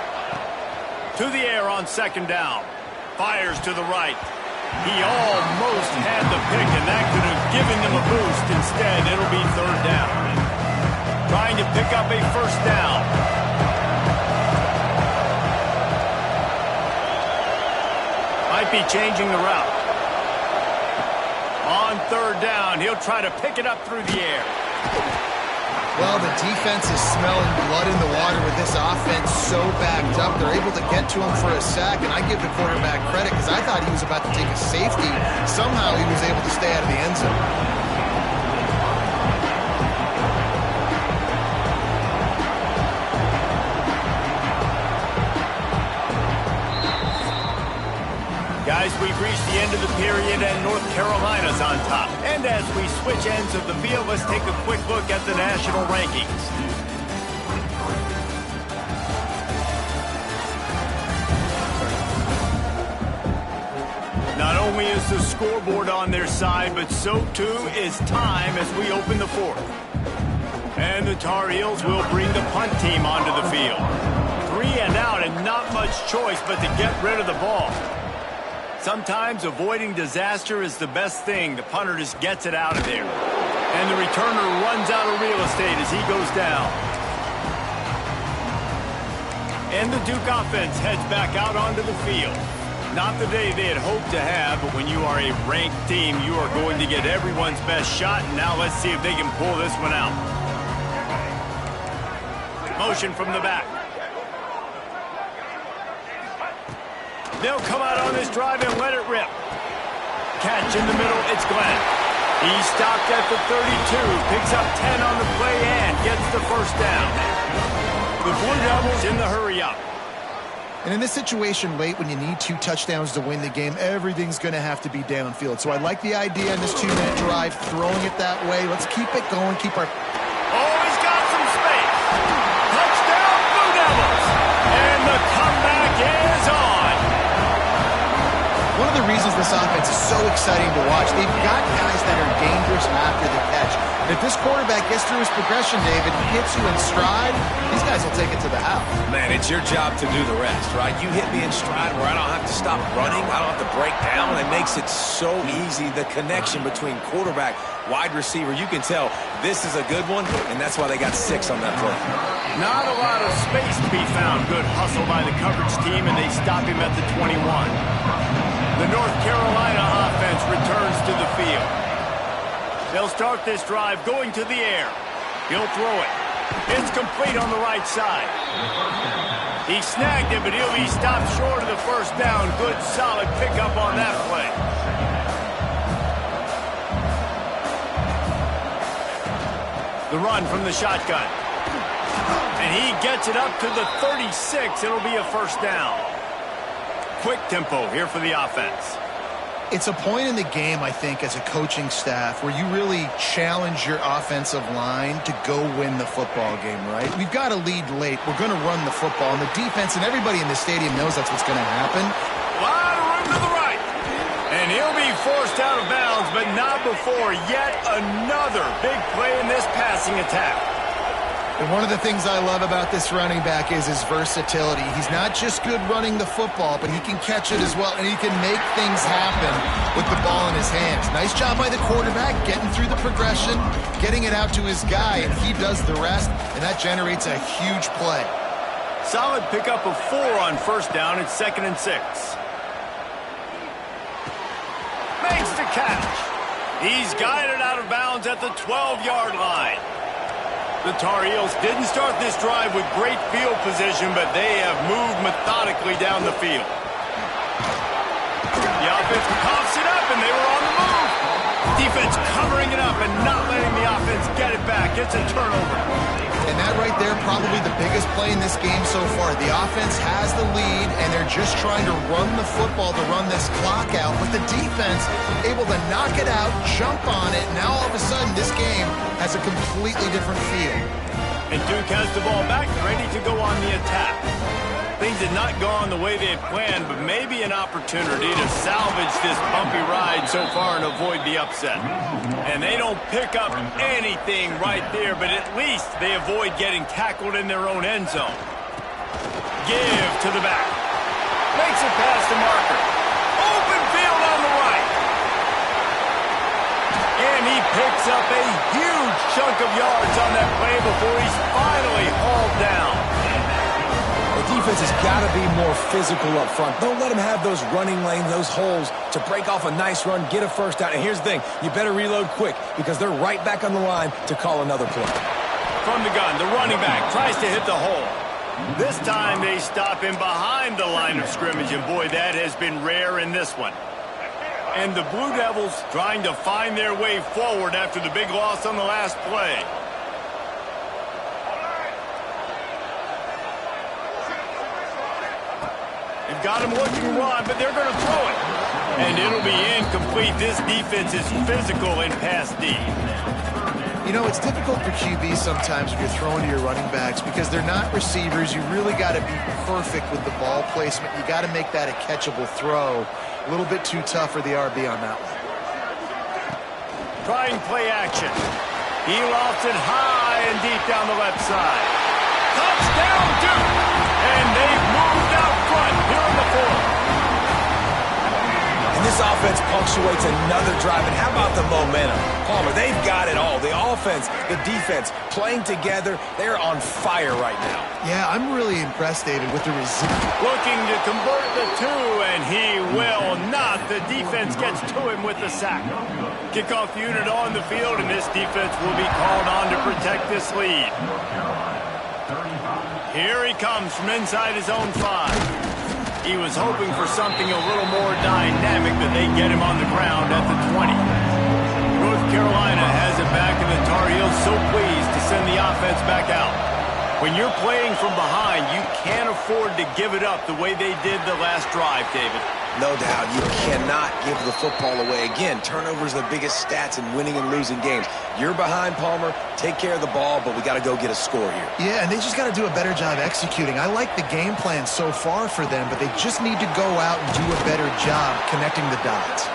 To the air on second down. Fires to the right. He almost had the pick, and that could have given them a boost. Instead, it'll be 3rd down. Trying to pick up a first down. Might be changing the route. On 3rd down, he'll try to pick it up through the air. Well, the defense is smelling blood in the water with this offense so backed up. They're able to get to him for a sack, and I give the quarterback credit because I thought he was about to take a safety. Somehow he was able to stay out of the end zone. Guys, we've reached the end of the period, and North Carolina's on top. And as we switch ends of the field, let's take a quick look at the national rankings. Not only is the scoreboard on their side, but so too is time as we open the 4th. And the Tar Heels will bring the punt team onto the field. 3 and out, and not much choice but to get rid of the ball. Sometimes avoiding disaster is the best thing. The punter just gets it out of there. And the returner runs out of real estate as he goes down. And the Duke offense heads back out onto the field. Not the day they had hoped to have, but when you are a ranked team, you are going to get everyone's best shot. And now let's see if they can pull this one out. Motion from the back. They'll come out on this drive and let it rip. Catch in the middle, it's Glenn. He stopped at the 32, picks up 10 on the play and gets the first down. The Blue Devils in the hurry-up. And in this situation late when you need 2 touchdowns to win the game, everything's going to have to be downfield. So I like the idea in this 2-minute drive, throwing it that way. Let's keep it going, keep our... Oh, he's got some space. one of the reasons this offense is so exciting to watch. They've got guys that are dangerous after the catch. And if this quarterback gets through his progression, David, and hits you in stride, these guys will take it to the house. Man, it's your job to do the rest, right? You hit me in stride where I don't have to stop running. I don't have to break down. It makes it so easy. The connection between quarterback, wide receiver, you can tell this is a good one, and that's why they got 6 on that play. Not a lot of space to be found. Good hustle by the coverage team, and they stop him at the 21. The North Carolina offense returns to the field. They'll start this drive going to the air. He'll throw it. It's complete on the right side. He snagged it, but he'll be stopped short of the first down. Good, solid pickup on that play. The run from the shotgun. And he gets it up to the 36. It'll be a first down. Quick tempo here for the offense. It's a point in the game, I think, as a coaching staff where you really challenge your offensive line to go win the football game, right? We've got to lead late. We're going to run the football. And the defense and everybody in the stadium knows that's what's going to happen. A lot of room to the right. And he'll be forced out of bounds, but not before yet another big play in this passing attack. And one of the things I love about this running back is his versatility. He's not just good running the football, but he can catch it as well, and he can make things happen with the ball in his hands. Nice job by the quarterback, getting through the progression, getting it out to his guy, and he does the rest, and that generates a huge play. Solid pickup of 4 on first down. It's 2nd and 6. Makes the catch. He's guided out of bounds at the 12-yard line. The Tar Heels didn't start this drive with great field position, but they have moved methodically down the field. The offense coughs it up, and they were on the move. Defense covering it up and not letting the offense get it back. It's a turnover. And that right there, probably the biggest play in this game so far. The offense has the lead, and they're just trying to run the football to run this clock out. But the defense able to knock it out, jump on it. Now all of a sudden, this game has a completely different feel. And Duke has the ball back, ready to go on the attack. Things had not gone the way they had planned, but maybe an opportunity to salvage this bumpy ride so far and avoid the upset. And they don't pick up anything right there, but at least they avoid getting tackled in their own end zone. Give to the back. Makes it past the marker. Open field on the right. And he picks up a huge chunk of yards on that play before he's finally hauled down. The defense has got to be more physical up front. Don't let them have those running lanes, those holes to break off a nice run, get a first down. And here's the thing, you better reload quick because they're right back on the line to call another play. From the gun, the running back tries to hit the hole. This time they stop him behind the line of scrimmage, and boy, that has been rare in this one. And the Blue Devils trying to find their way forward after the big loss on the last play. They've got him looking to run, but they're going to throw it. And it'll be incomplete. This defense is physical in pass D. You know, it's difficult for QBs sometimes when you're throwing to your running backs because they're not receivers. You really got to be perfect with the ball placement. You got to make that a catchable throw. A little bit too tough for the RB on that one. Trying play action. He lofts it high and deep down the left side. Touchdown, Duke! And they've moved out front here in the 4th. And this offense punctuates another drive. And how about the momentum? Palmer, they've got it all. The offense, the defense, playing together. They're on fire right now. Yeah, I'm really impressed, David, with the resilience. Looking to convert the 2, and he will not. The defense gets to him with the sack. Kickoff unit on the field, and this defense will be called on to protect this lead. Here he comes from inside his own 5. He was hoping for something a little more dynamic, but they get him on the ground at the 20. North Carolina has it back, and the Tar Heels so pleased to send the offense back out. When you're playing from behind, you can't afford to give it up the way they did the last drive, David. No doubt. You cannot give the football away. Again, turnovers are the biggest stats in winning and losing games. You're behind, Palmer. Take care of the ball, but we got to go get a score here. Yeah, and they just got to do a better job executing. I like the game plan so far for them, but they just need to go out and do a better job connecting the dots.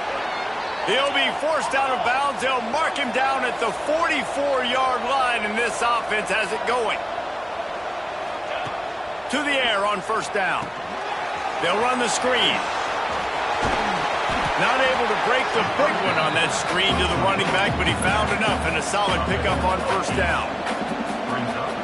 He'll be forced out of bounds. They'll mark him down at the 44-yard line, and this offense has it going. To the air on first down. They'll run the screen. Not able to break the big one on that screen to the running back, but he found enough and a solid pickup on first down.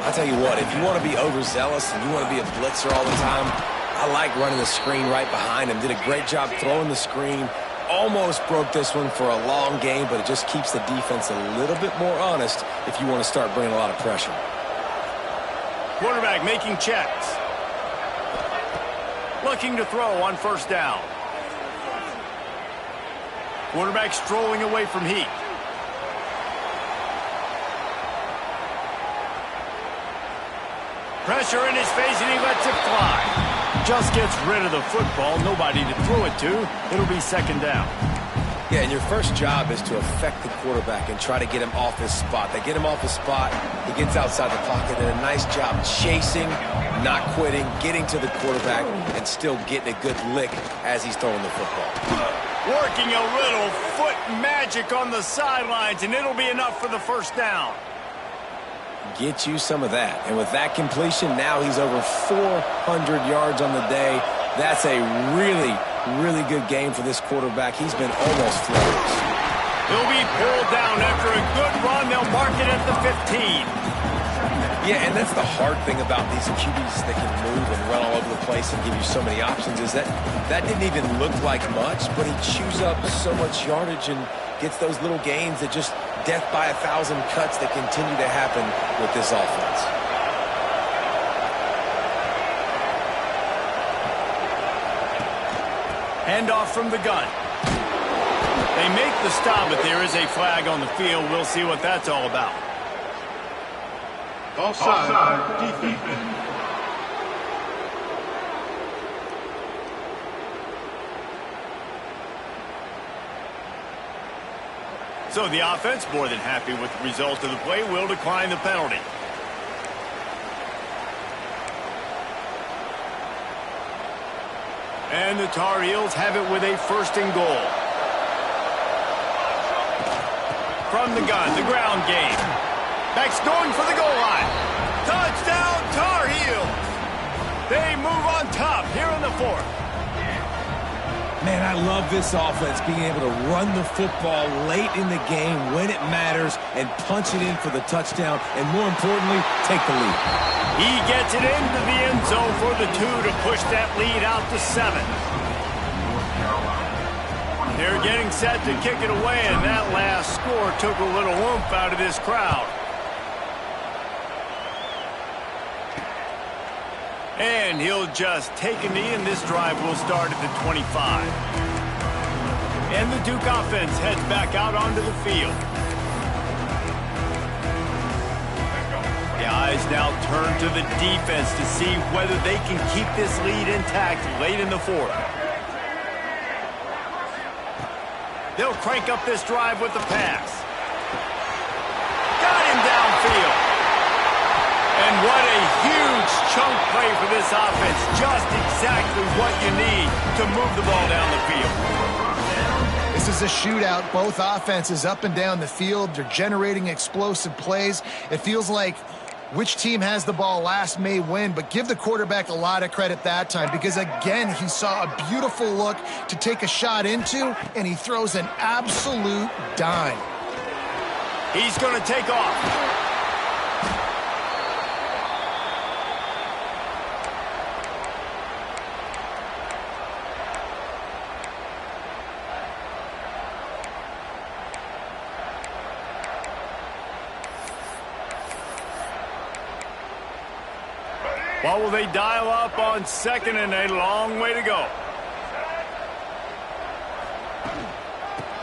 I'll tell you what, if you want to be overzealous and you want to be a blitzer all the time, I like running the screen right behind him. Did a great job throwing the screen. Almost broke this one for a long game, but it just keeps the defense a little bit more honest if you want to start bringing a lot of pressure. Quarterback making checks. Looking to throw on first down. Quarterback strolling away from Heat. Pressure in his face, and he lets it fly. Just gets rid of the football. Nobody to throw it to. It'll be second down. Yeah, and your first job is to affect the quarterback and try to get him off his spot. They get him off his spot, he gets outside the pocket, and a nice job chasing, not quitting, getting to the quarterback, and still getting a good lick as he's throwing the football. Working a little foot magic on the sidelines, and it'll be enough for the first down. Get you some of that. And with that completion, now he's over 400 yards on the day. That's a really, really good game for this quarterback. He's been almost flawless. He'll be pulled down after a good run. They'll mark it at the 15. Yeah, and that's the hard thing about these QBs that can move and run all over the place and give you so many options is that didn't even look like much, but he chews up so much yardage and gets those little gains that just death by 1,000 cuts that continue to happen with this offense. Handoff from the gun. They make the stop, but there is a flag on the field. We'll see what that's all about. Offside, defense. So the offense, more than happy with the result of the play, will decline the penalty. And the Tar Heels have it with a first and goal. From the gun, the ground game. Backs going for the goal line. Touchdown, Tar Heels. They move on top here in the fourth. Man, I love this offense, being able to run the football late in the game when it matters and punch it in for the touchdown, and more importantly, take the lead. He gets it into the end zone for the 2 to push that lead out to 7. They're getting set to kick it away, and that last score took a little oomph out of this crowd. And he'll just take a knee, and this drive will start at the 25. And the Duke offense heads back out onto the field. The eyes now turn to the defense to see whether they can keep this lead intact late in the fourth. They'll crank up this drive with the pass. Got him downfield. And what a huge chunk play for this offense. Just exactly what you need to move the ball down the field. This is a shootout. Both offenses up and down the field. They're generating explosive plays. It feels like which team has the ball last may win, but give the quarterback a lot of credit that time because, again, he saw a beautiful look to take a shot into, and he throws an absolute dime. He's going to take off. What will they dial up on second, and a long way to go?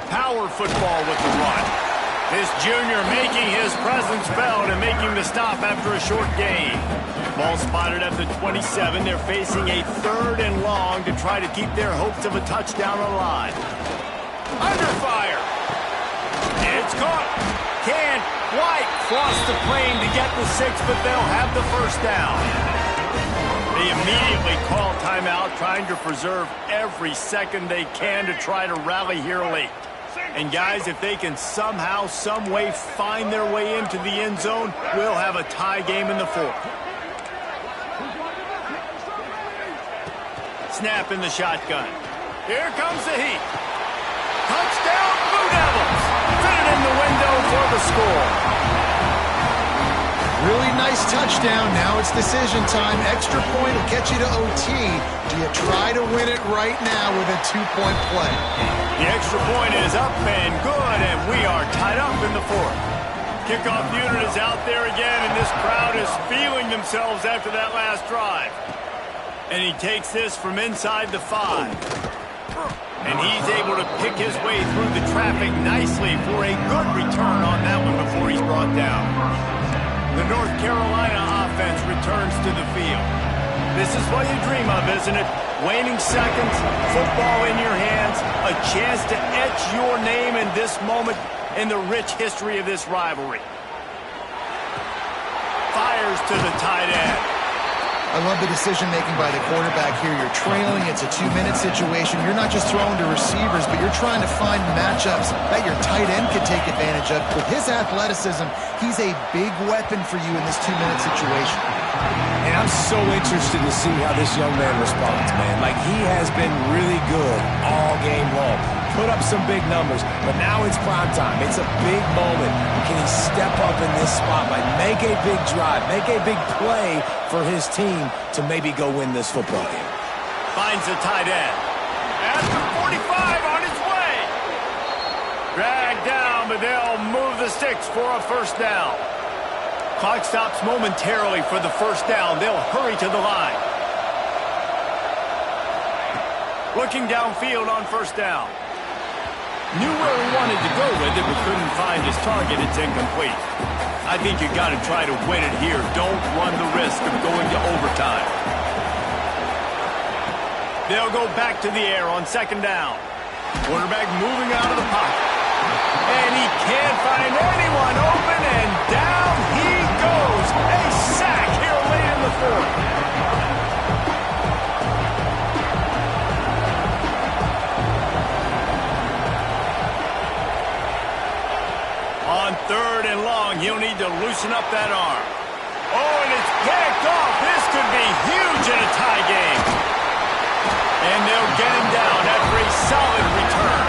Power football with the run. This junior making his presence felt and making the stop after a short gain. Ball spotted at the 27. They're facing a 3rd and long to try to keep their hopes of a touchdown alive. Under fire. It's caught. Can White cross the plane to get the 6, but they'll have the first down. They immediately call timeout, trying to preserve every second they can to try to rally here late. And guys, if they can somehow, some way find their way into the end zone, we'll have a tie game in the 4th. Snap in the shotgun. Here comes the heat. Touchdown, Blue Devils! Fit it in the window for the score. Really nice touchdown. Now it's decision time. Extra point will get you to OT. Do you try to win it right now with a 2-point play? The extra point is up and good, and we are tied up in the 4th. Kickoff unit is out there again, and this crowd is feeling themselves after that last drive. And he takes this from inside the 5. And he's able to pick his way through the traffic nicely for a good return on that one before he's brought down. The North Carolina offense returns to the field. This is what you dream of, isn't it? Waning seconds, football in your hands, a chance to etch your name in this moment in the rich history of this rivalry. Fires to the tight end. I love the decision-making by the quarterback here. You're trailing. It's a 2-minute situation. You're not just throwing to receivers, but you're trying to find matchups that your tight end could take advantage of. With his athleticism, he's a big weapon for you in this 2-minute situation. And I'm so interested to see how this young man responds, man. Like, he has been really good all game long. Put up some big numbers, but now it's prime time. It's a big moment. Can he step up in this spot, like make a big drive, make a big play for his team to maybe go win this football game? Finds the tight end. At the 45 on his way. Dragged down, but they'll move the sticks for a first down. Clock stops momentarily for the first down. They'll hurry to the line. Looking downfield on first down. Knew where he wanted to go with it, but couldn't find his target. It's incomplete. I think you got to try to win it here. Don't run the risk of going to overtime. They'll go back to the air on second down. Quarterback moving out of the pocket. And he can't find anyone open, and down he goes. A sack here late in the 4th. On 3rd and long, he'll need to loosen up that arm. Oh, and it's picked off. This could be huge in a tie game. And they'll get him down after a solid return.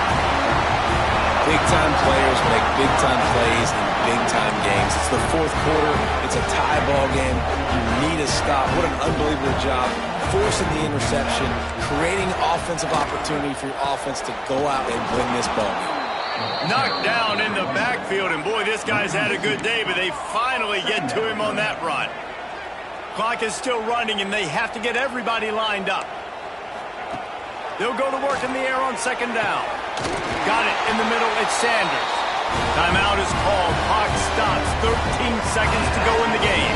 Big-time players make big-time plays in big-time games. It's the 4th quarter. It's a tie ball game. You need a stop. What an unbelievable job. Forcing the interception, creating offensive opportunity for your offense to go out and win this ball game. Knocked down in the backfield, and boy, this guy's had a good day, but they finally get to him on that run. Clock is still running, and they have to get everybody lined up. They'll go to work in the air on second down. Got it in the middle, it's Sanders. Timeout is called, clock stops, 13 seconds to go in the game.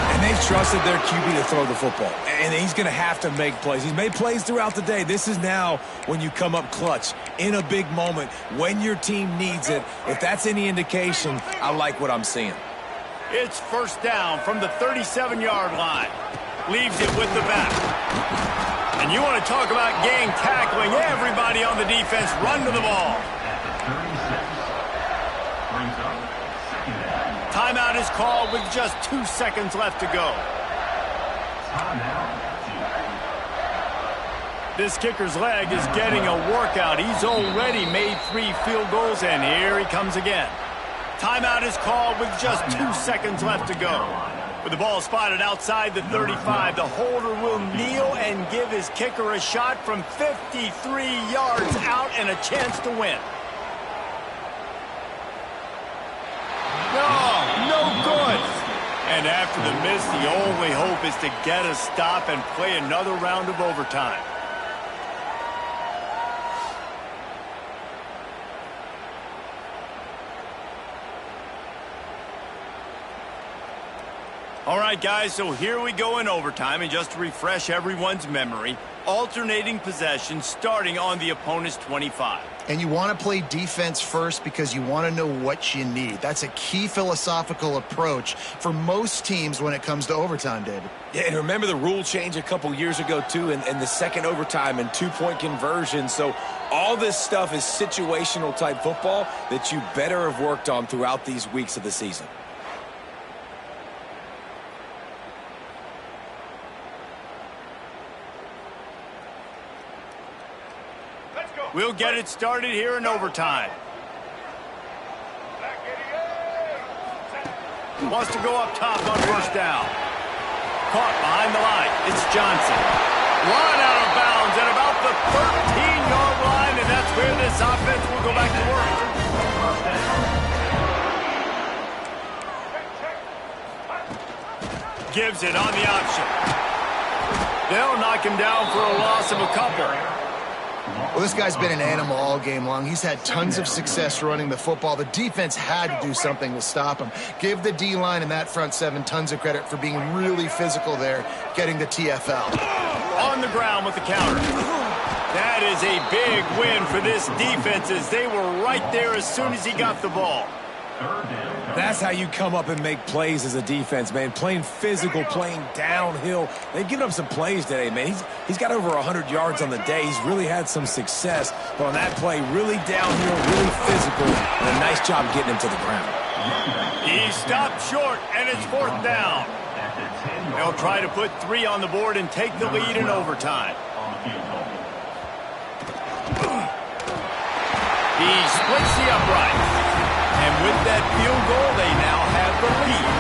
And they've trusted their QB to throw the football. And he's going to have to make plays. He's made plays throughout the day. This is now when you come up clutch in a big moment when your team needs it. If that's any indication, I like what I'm seeing. It's first down from the 37-yard line. Leaves it with the back. And you want to talk about gang tackling. Everybody on the defense run to the ball. Timeout is called with just 2 seconds left to go. This kicker's leg is getting a workout. He's already made 3 field goals, and here he comes again. Timeout is called with just 2 seconds left to go. With the ball spotted outside the 35, the holder will kneel and give his kicker a shot from 53 yards out and a chance to win. No good. And after the miss, the only hope is to get a stop and play another round of overtime. All right, guys, so here we go in overtime, and just to refresh everyone's memory, alternating possession starting on the opponent's 25. And you want to play defense first because you want to know what you need. That's a key philosophical approach for most teams when it comes to overtime, David. Yeah, and remember the rule change a couple years ago, too, and the second overtime and two-point conversion. So all this stuff is situational type football that you better have worked on throughout these weeks of the season. We'll get it started here in overtime. Wants to go up top on first down. Caught behind the line. It's Johnson. Run out of bounds at about the 13-yard line, and that's where this offense will go back to work. Gives it on the option. They'll knock him down for a loss of a couple. Well, this guy's been an animal all game long. He's had tons of success running the football. The defense had to do something to stop him. Give the D-line and that front seven tons of credit for being really physical there, getting the TFL. On the ground with the counter. That is a big win for this defense as they were right there as soon as he got the ball. That's how you come up and make plays as a defense, man. Playing physical, playing downhill. They've given up some plays today, man. He's got over 100 yards on the day. He's really had some success. But on that play, really downhill, really physical, and a nice job getting him to the ground. He stopped short, and it's fourth down. They'll try to put 3 on the board and take the lead in overtime. He splits the upright. And with that field goal, they now have the lead.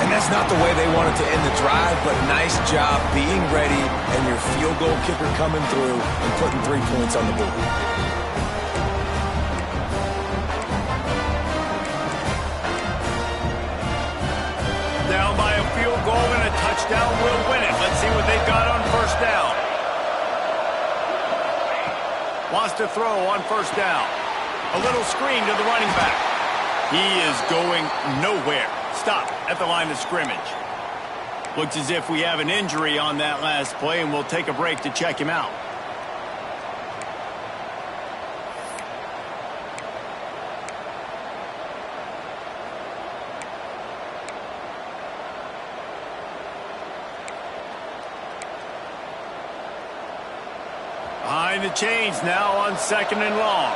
And that's not the way they wanted to end the drive, but nice job being ready and your field goal kicker coming through and putting 3 points on the board. Down by a field goal and a touchdown will win it. Let's see what they've got on first down. Wants to throw on first down. A little screen to the running back. He is going nowhere. Stop at the line of scrimmage. Looks as if we have an injury on that last play, and we'll take a break to check him out. Behind the chains now on second and long.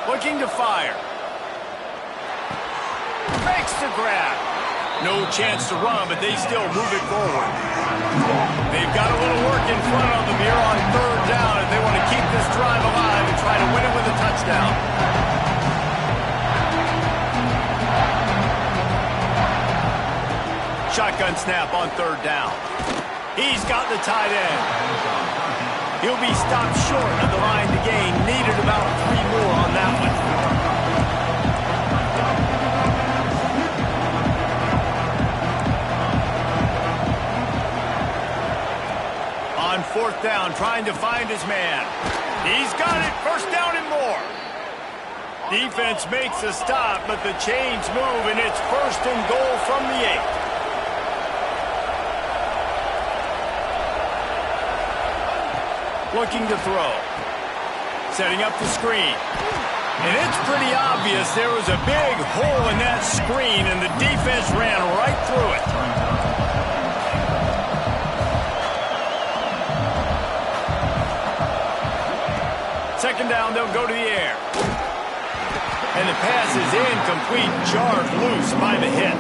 Looking to fire. Makes the grab. No chance to run, but they still move it forward. They've got a little work in front of them here on third down if they want to keep this drive alive and try to win it with a touchdown. Shotgun snap on third down. He's got the tight end. He'll be stopped short of the line to gain. Needed about 3 more on that one. On fourth down, trying to find his man. He's got it. First down and more. Defense makes a stop, but the chains move, and it's first and goal from the 8. Looking to throw. Setting up the screen. And it's pretty obvious there was a big hole in that screen, and the defense ran right through it. Second down, they'll go to the air. And the pass is incomplete, jarred loose by the hit.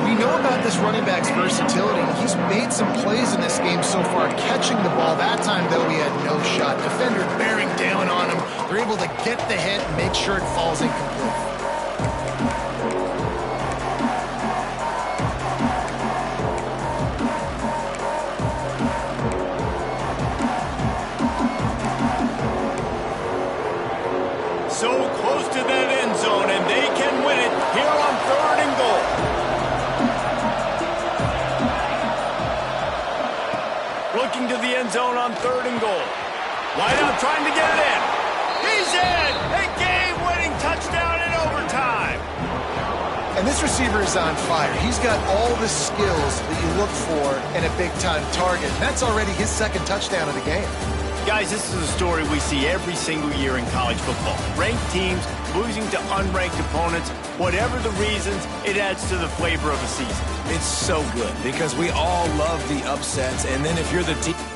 We know about this running back's versatility. He's made some plays in this game so far, catching the ball. That time, though, he had no shot. Defender bearing down on him. They're able to get the hit and make sure it falls incomplete. So close to that end zone, and they can win it here on third and goal. Looking to the end zone on third and goal. Wide out trying to get it in. He's in! A game-winning touchdown in overtime. And this receiver is on fire. He's got all the skills that you look for in a big-time target. That's already his second touchdown of the game. Guys, this is a story we see every single year in college football. Ranked teams losing to unranked opponents. Whatever the reasons, it adds to the flavor of a season. It's so good because we all love the upsets, and then if you're the team...